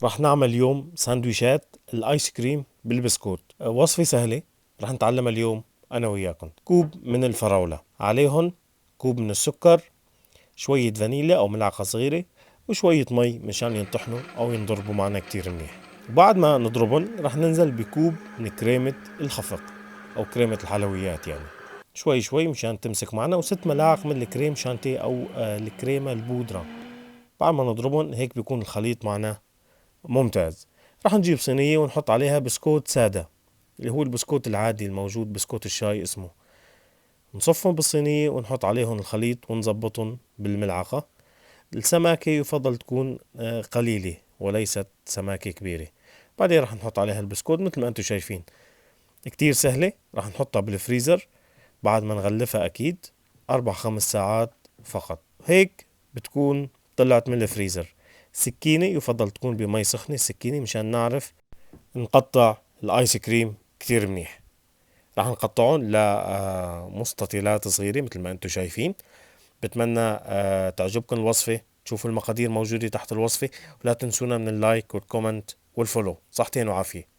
رح نعمل اليوم ساندويشات الايس كريم بالبسكوت. وصفة سهلة رح نتعلمها اليوم أنا وياكم. كوب من الفراولة، عليهن كوب من السكر، شوية فانيليا أو ملعقة صغيرة، وشوية مي مشان ينطحنوا أو ينضربوا معنا كتير منيح. وبعد ما نضربن رح ننزل بكوب من كريمة الخفق أو كريمة الحلويات، يعني شوي شوي مشان تمسك معنا، وست ملاعق من الكريم شانتي أو الكريمة البودرة. بعد ما نضربن هيك بيكون الخليط معنا ممتاز. رح نجيب صينية ونحط عليها بسكوت سادة، اللي هو البسكوت العادي الموجود، بسكوت الشاي اسمه. نصفهم بالصينية ونحط عليهم الخليط ونظبطهم بالملعقة. السماكة يفضل تكون قليلة وليست سماكة كبيرة. بعدين رح نحط عليها البسكوت مثل ما انتم شايفين. كتير سهلة. رح نحطها بالفريزر بعد ما نغلفها أكيد 4 5 ساعات فقط. هيك بتكون طلعت من الفريزر. سكينة يفضل تكون بمي سخنة، السكينة مشان نعرف نقطع الآيس كريم كتير منيح. راح نقطعهم لمستطيلات صغيرة مثل ما انتم شايفين. بتمنى تعجبكم الوصفة. تشوفوا المقادير موجودة تحت الوصفة، ولا تنسونا من اللايك والكومنت والفولو. صحتين وعافية.